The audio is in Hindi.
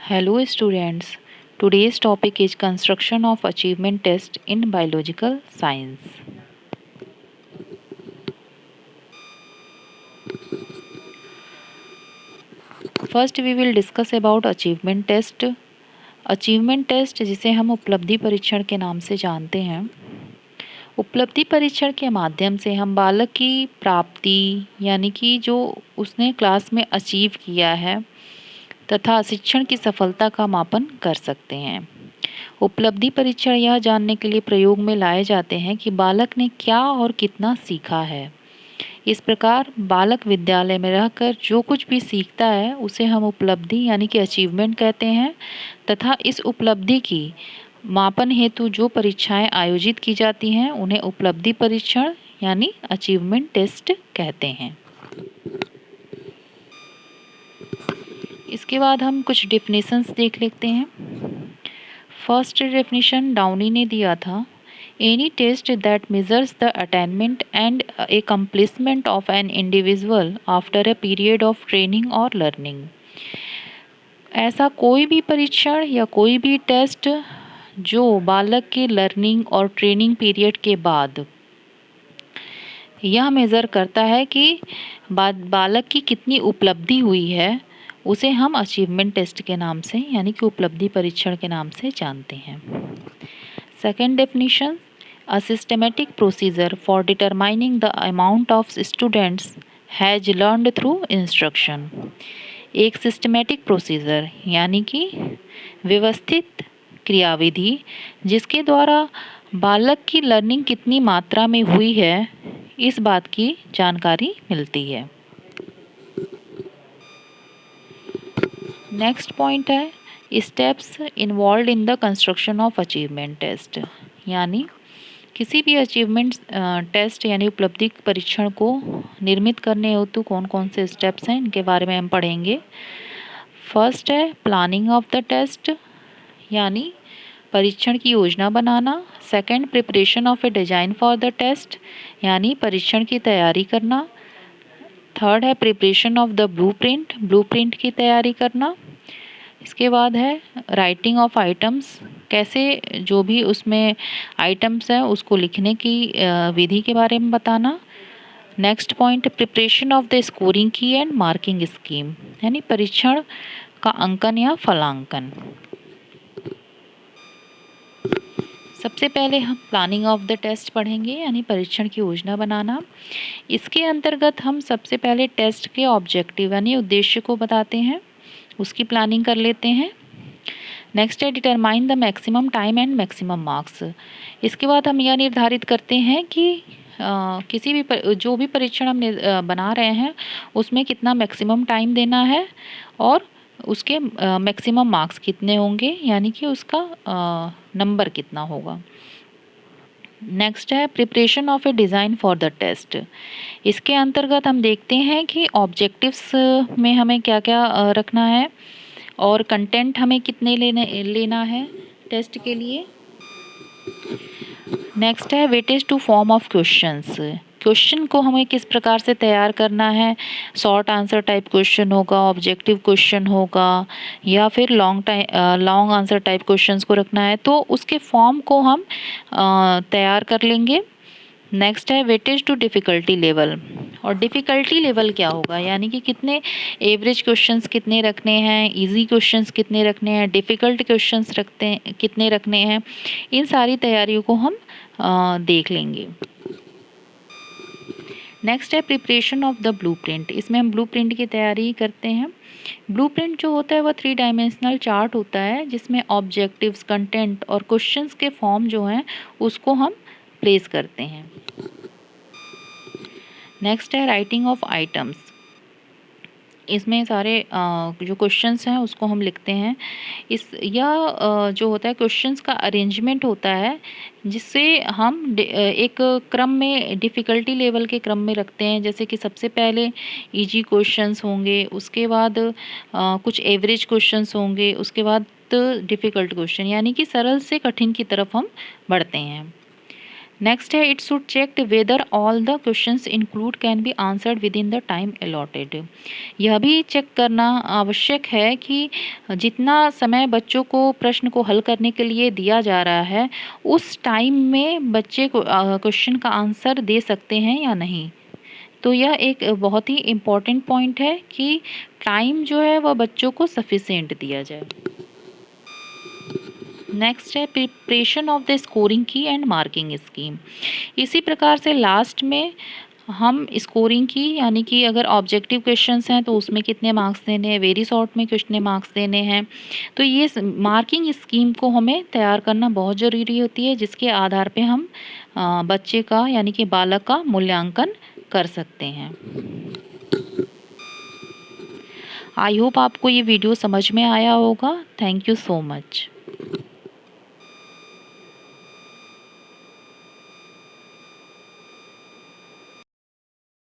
Hello students, today's topic is construction of achievement test in biological science. First we will discuss about achievement test. Achievement test जिसे हम उपलब्धि परीक्षण के नाम से जानते हैं, उपलब्धि परीक्षण के माध्यम से हम बालक की प्राप्ति यानी कि जो उसने क्लास में अचीव किया है तथा शिक्षण की सफलता का मापन कर सकते हैं। उपलब्धि परीक्षण यह जानने के लिए प्रयोग में लाए जाते हैं कि बालक ने क्या और कितना सीखा है। इस प्रकार बालक विद्यालय में रहकर जो कुछ भी सीखता है उसे हम उपलब्धि यानी कि अचीवमेंट कहते हैं तथा इस उपलब्धि की मापन हेतु जो परीक्षाएं आयोजित की जाती हैं उन्हें उपलब्धि परीक्षण यानी अचीवमेंट टेस्ट कहते हैं। इसके बाद हम कुछ डेफिनेशंस देख लेते हैं। फर्स्ट डेफिनेशन डाउनी ने दिया था, any test that measures the attainment and accomplishment of an individual after a period of training or learning। ऐसा कोई भी परीक्षण या कोई भी टेस्ट जो बालक के लर्निंग और ट्रेनिंग पीरियड के बाद यह मेज़र करता है कि बालक की कितनी उपलब्धि हुई है, उसे हम अचीवमेंट टेस्ट के नाम से यानी कि उपलब्धि परीक्षण के नाम से जानते हैं। Second definition, a systematic procedure for determining the amount of students has learned through instruction। एक सिस्टमेटिक प्रोसीजर यानी कि व्यवस्थित क्रियाविधि जिसके द्वारा बालक की लर्निंग कितनी मात्रा में हुई है इस बात की जानकारी मिलती है। नेक्स्ट पॉइंट है steps involve in the construction of achievement test, यानी किसी भी अचीवमेंट टेस्ट यानी उपलब्धि परीक्षण को निर्मित करने हेतु कौन कौन से स्टेप्स हैं इनके बारे में हम पढ़ेंगे। फर्स्ट है प्लानिंग ऑफ द टेस्ट यानी परीक्षण की योजना बनाना। Second preparation of a design for the test यानी परीक्षण की तैयारी करना। थर्ड है प्रिपरेशन ऑफ द ब्लूप्रिंट की तैयारी करना। इसके बाद है राइटिंग ऑफ आइटम्स, कैसे जो भी उसमें आइटम्स हैं उसको लिखने की विधि के बारे में बताना। Next point preparation of the scoring की एंड मार्किंग स्कीम यानी परीक्षण का अंकन या फलांकन। सबसे पहले हम प्लानिंग ऑफ द टेस्ट पढ़ेंगे यानी परीक्षण की योजना बनाना। इसके अंतर्गत हम सबसे पहले टेस्ट के ऑब्जेक्टिव यानी उद्देश्य को बताते हैं, उसकी प्लानिंग कर लेते हैं। नेक्स्ट है determine the maximum time and maximum marks. इसके बाद हम यह निर्धारित करते हैं कि किसी भी जो भी परीक्षण हम बना रहे हैं उसमें कितना मैक्सिमम टाइम देना है और उसके मैक्सिमम मार्क्स कितने होंगे यानी कि उसका नंबर कितना होगा। नेक्स्ट है preparation of a design for the test. इसके अंतर्गत हम देखते हैं कि ऑब्जेक्टिव्स में हमें क्या क्या रखना है और कंटेंट हमें कितने लेना है टेस्ट के लिए। नेक्स्ट है weightage to form of questions, question को हमें किस प्रकार से तैयार करना है, शॉर्ट आंसर टाइप क्वेश्चन होगा, ऑब्जेक्टिव क्वेश्चन होगा या फिर लॉन्ग आंसर टाइप क्वेश्चंस को रखना है, तो उसके फॉर्म को हम तैयार कर लेंगे। नेक्स्ट है वेटेज टू डिफ़िकल्टी लेवल, और डिफ़िकल्टी लेवल क्या होगा यानी कि कितने एवरेज क्वेश्चंस कितने रखने हैं, इजी क्वेश्चंस कितने रखने हैं, डिफ़िकल्ट क्वेश्चंस कितने रखने हैं, इन सारी तैयारियों को हम देख लेंगे। नेक्स्ट है प्रिपरेशन ऑफ द ब्लूप्रिंट, इसमें हम ब्लूप्रिंट की तैयारी करते हैं। ब्लूप्रिंट जो होता है वह 3 डायमेंशनल चार्ट होता है जिसमें ऑब्जेक्टिव्स, कंटेंट और क्वेश्चंस के फॉर्म जो हैं उसको हम प्लेस करते हैं। नेक्स्ट है राइटिंग ऑफ आइटम्स, इसमें सारे जो क्वेश्चंस हैं उसको हम लिखते हैं। जो होता है क्वेश्चंस का अरेंजमेंट होता है जिससे हम एक क्रम में डिफ़िकल्टी लेवल के क्रम में रखते हैं, जैसे कि सबसे पहले इजी क्वेश्चंस होंगे, उसके बाद कुछ एवरेज क्वेश्चंस होंगे, उसके बाद डिफ़िकल्ट क्वेश्चन यानी कि सरल से कठिन की तरफ हम बढ़ते हैं। नेक्स्ट है it should check whether all the questions include can be answered within the time allotted. यह भी चेक करना आवश्यक है कि जितना समय बच्चों को प्रश्न को हल करने के लिए दिया जा रहा है उस टाइम में बच्चे को क्वेश्चन का आंसर दे सकते हैं या नहीं। तो यह एक बहुत ही इम्पॉर्टेंट पॉइंट है कि टाइम जो है वह बच्चों को सफिशिएंट दिया जाए। नेक्स्ट है प्रिपरेशन ऑफ द स्कोरिंग की एंड मार्किंग स्कीम। इसी प्रकार से लास्ट में हम स्कोरिंग की यानी कि अगर ऑब्जेक्टिव क्वेश्चंस हैं तो उसमें कितने मार्क्स देने हैं, वेरी शॉर्ट में कितने मार्क्स देने हैं, तो ये मार्किंग स्कीम को हमें तैयार करना बहुत ज़रूरी होती है, जिसके आधार पे हम बच्चे का यानी कि बालक का मूल्यांकन कर सकते हैं। आई होप आपको ये वीडियो समझ में आया होगा। Thank you so much.